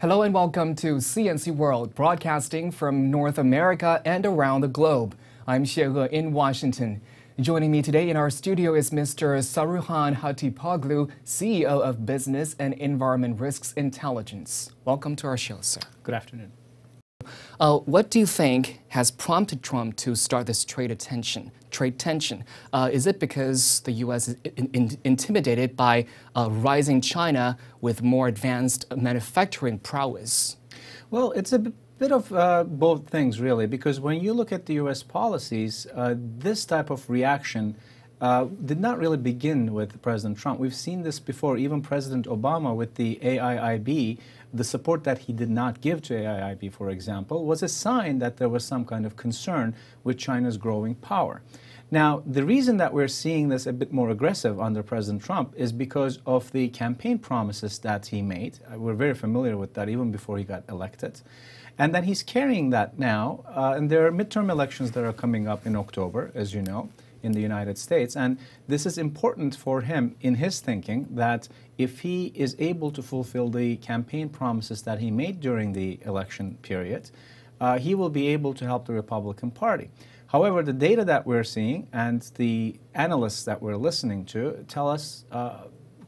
Hello and welcome to CNC World, broadcasting from North America and around the globe. I'm Xie He in Washington. Joining me today in our studio is Mr. Saruhan Hatipoglu, CEO of Business and Environment Risks Intelligence. Welcome to our show, sir. Good afternoon. What do you think has prompted Trump to start this trade tension? Is it because the U.S. is intimidated by rising China with more advanced manufacturing prowess? Well, it's a bit of both things, really, because when you look at the U.S. policies, this type of reaction did not really begin with President Trump. We've seen this before. Even President Obama with the AIIB, the support that he did not give to AIIB, for example, was a sign that there was some kind of concern with China's growing power. Now, the reason that we're seeing this a bit more aggressive under President Trump is because of the campaign promises that he made. We're very familiar with that even before he got elected. And then he's carrying that now. And there are midterm elections that are coming up in October, as you know, in the United States. And this is important for him in his thinking that if he is able to fulfill the campaign promises that he made during the election period, he will be able to help the Republican Party. However, the data that we're seeing and the analysts that we're listening to tell us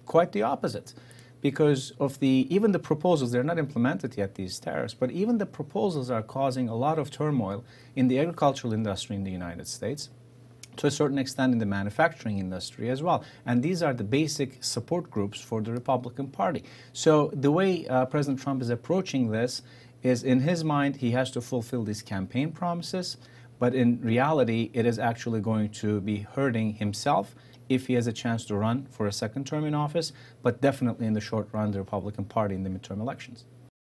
quite the opposite. Because of even the proposals, they're not implemented yet, these tariffs, but even the proposals are causing a lot of turmoil in the agricultural industry in the United States, to a certain extent in the manufacturing industry as well. And these are the basic support groups for the Republican Party. So the way President Trump is approaching this is, in his mind, he has to fulfill these campaign promises, but in reality, it is actually going to be hurting himself if he has a chance to run for a second term in office, but definitely in the short run, the Republican Party in the midterm elections.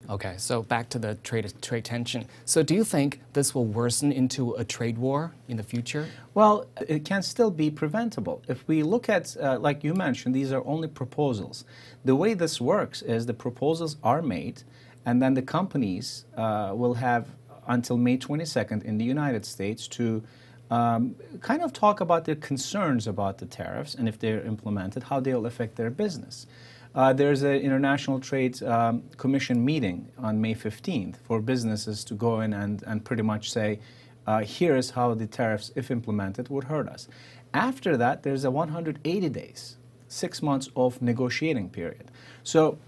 Okay, so back to the trade tension. So do you think this will worsen into a trade war in the future? Well, it can still be preventable. If we look at, like you mentioned, these are only proposals. The way this works is the proposals are made, and then the companies will have until May 22nd in the United States to kind of talk about their concerns about the tariffs and if they're implemented, how they'll affect their business. There's an International Trade Commission meeting on May 15th for businesses to go in and pretty much say, here's how the tariffs, if implemented, would hurt us. After that, there's a 180 days, 6 months of negotiating period. So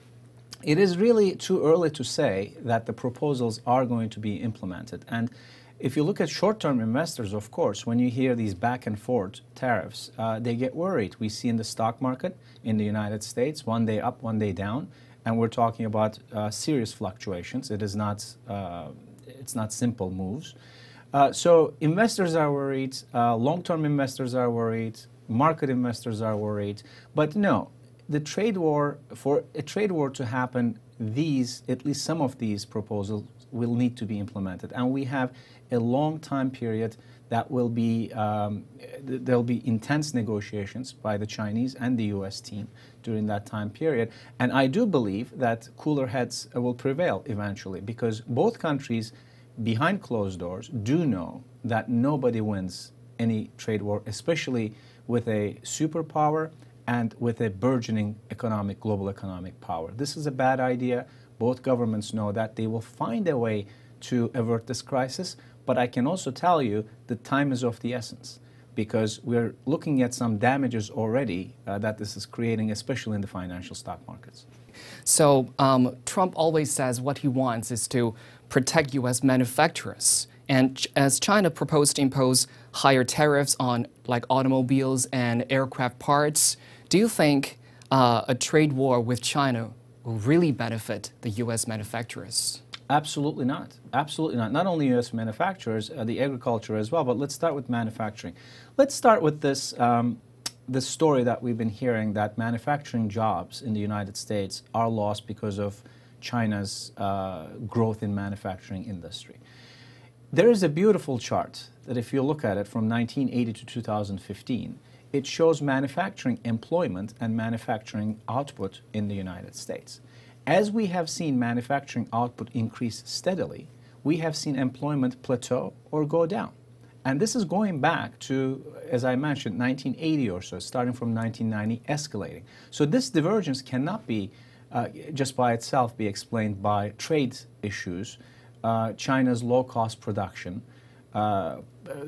it is really too early to say that the proposals are going to be implemented. And if you look at short-term investors, of course, when you hear these back and forth tariffs, they get worried. We see in the stock market in the United States, one day up, one day down, and we're talking about serious fluctuations. It is not, it's not simple moves. So investors are worried, long-term investors are worried, market investors are worried, but no, the trade war, for a trade war to happen, at least some of these proposals will need to be implemented. And we have a long time period that will be, there'll be intense negotiations by the Chinese and the U.S. team during that time period. And I do believe that cooler heads will prevail eventually, because both countries behind closed doors do know that nobody wins any trade war, especially with a superpower and with a burgeoning global economic power. This is a bad idea. Both governments know that. They will find a way to avert this crisis, but I can also tell you that time is of the essence, because we're looking at some damages already that this is creating, especially in the financial stock markets. So Trump always says what he wants is to protect U.S. manufacturers. And as China proposed to impose higher tariffs on like automobiles and aircraft parts, do you think a trade war with China will really benefit the U.S. manufacturers? Absolutely not. Absolutely not. Not only U.S. manufacturers, the agriculture as well, but let's start with manufacturing. Let's start with this, this story that we've been hearing, that manufacturing jobs in the United States are lost because of China's growth in manufacturing industry. There is a beautiful chart that if you look at it from 1980 to 2015, it shows manufacturing employment and manufacturing output in the United States. As we have seen manufacturing output increase steadily, we have seen employment plateau or go down. And this is going back to, as I mentioned, 1980 or so, starting from 1990, escalating. So this divergence cannot be just by itself be explained by trade issues, China's low-cost production,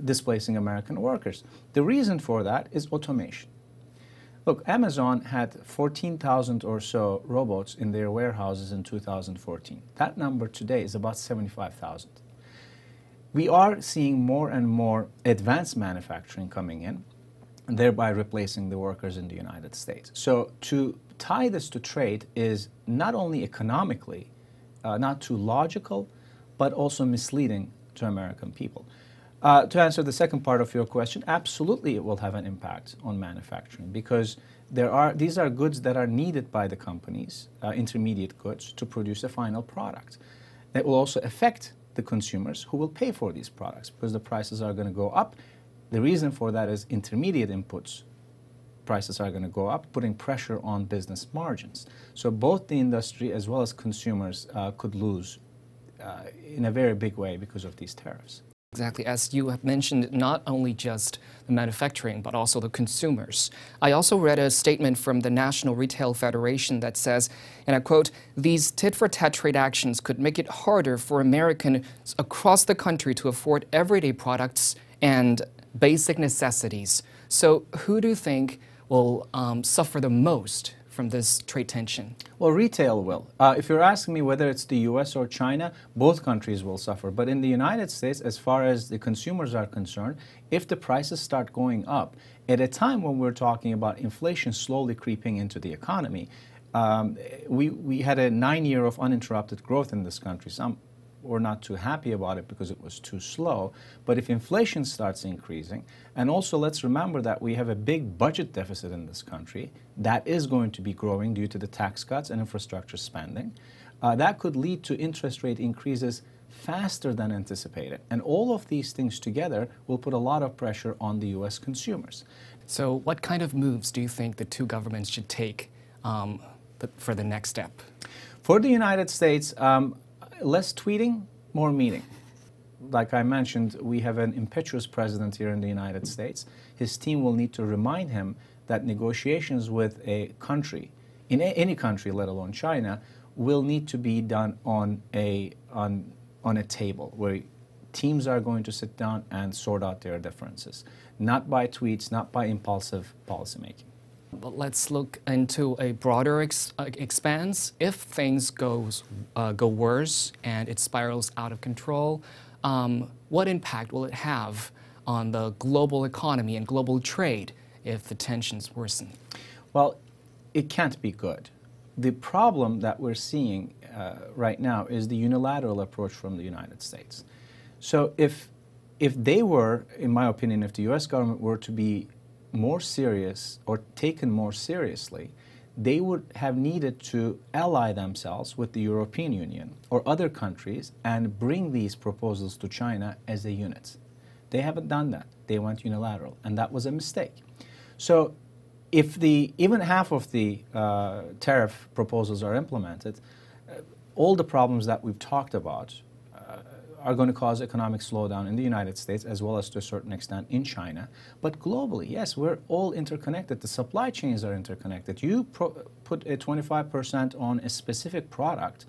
displacing American workers. The reason for that is automation. Look, Amazon had 14,000 or so robots in their warehouses in 2014. That number today is about 75,000. We are seeing more and more advanced manufacturing coming in, thereby replacing the workers in the United States. So to tie this to trade is not only economically not too logical, but also misleading to American people. To answer the second part of your question, absolutely it will have an impact on manufacturing because these are goods that are needed by the companies, intermediate goods, to produce a final product. That will also affect the consumers who will pay for these products because the prices are going to go up. The reason for that is intermediate inputs prices are going to go up, putting pressure on business margins. So both the industry as well as consumers could lose in a very big way because of these tariffs. Exactly. As you have mentioned, not only just the manufacturing, but also the consumers. I also read a statement from the National Retail Federation that says, and I quote, "These tit-for-tat trade actions could make it harder for Americans across the country to afford everyday products and basic necessities." So who do you think will suffer the most from this trade tension? Well, retail will. If you're asking me whether it's the US or China, both countries will suffer. But in the United States, as far as the consumers are concerned, if the prices start going up, at a time when we're talking about inflation slowly creeping into the economy, we had a 9-year of uninterrupted growth in this country. Some were not too happy about it because it was too slow. But if inflation starts increasing, and also let's remember that we have a big budget deficit in this country that is going to be growing due to the tax cuts and infrastructure spending, that could lead to interest rate increases faster than anticipated. And all of these things together will put a lot of pressure on the U.S. consumers. So what kind of moves do you think the two governments should take for the next step? For the United States, less tweeting, more meeting. Like I mentioned, we have an impetuous president here in the United States. His team will need to remind him that negotiations with a country, in any country, let alone China, will need to be done on a table where teams are going to sit down and sort out their differences, not by tweets, not by impulsive policymaking. But let's look into a broader expanse. If things go worse and it spirals out of control, what impact will it have on the global economy and global trade if the tensions worsen? Well, it can't be good. The problem that we're seeing right now is the unilateral approach from the United States. So if they were, in my opinion, if the U.S. government were to be more serious or taken more seriously, they would have needed to ally themselves with the European Union or other countries and bring these proposals to China as a unit. They haven't done that. They went unilateral, and that was a mistake. So if even half of the tariff proposals are implemented, all the problems that we've talked about are going to cause economic slowdown in the United States as well as to a certain extent in China. But globally, yes, we're all interconnected. The supply chains are interconnected. You put a 25% on a specific product.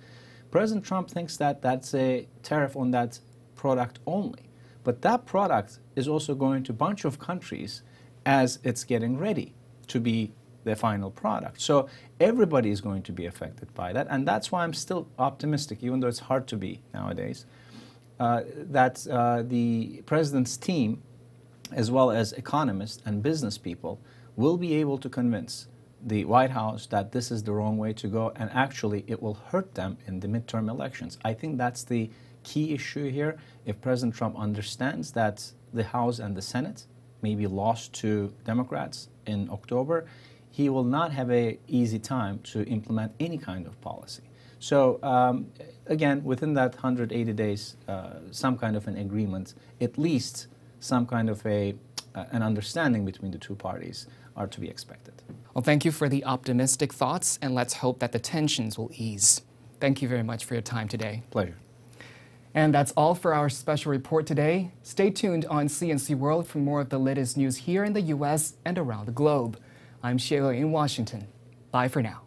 President Trump thinks that that's a tariff on that product only. But that product is also going to a bunch of countries as it's getting ready to be the final product. So everybody is going to be affected by that. And that's why I'm still optimistic, even though it's hard to be nowadays, that the president's team, as well as economists and business people, will be able to convince the White House that this is the wrong way to go, and actually it will hurt them in the midterm elections. I think that's the key issue here. If President Trump understands that the House and the Senate may be lost to Democrats in October, he will not have an easy time to implement any kind of policy. So again, within that 180 days, some kind of an agreement, at least some kind of an understanding between the two parties are to be expected. Well, thank you for the optimistic thoughts, and let's hope that the tensions will ease. Thank you very much for your time today. Pleasure. And that's all for our special report today. Stay tuned on CNC World for more of the latest news here in the U.S. and around the globe. I'm Shayla in Washington. Bye for now.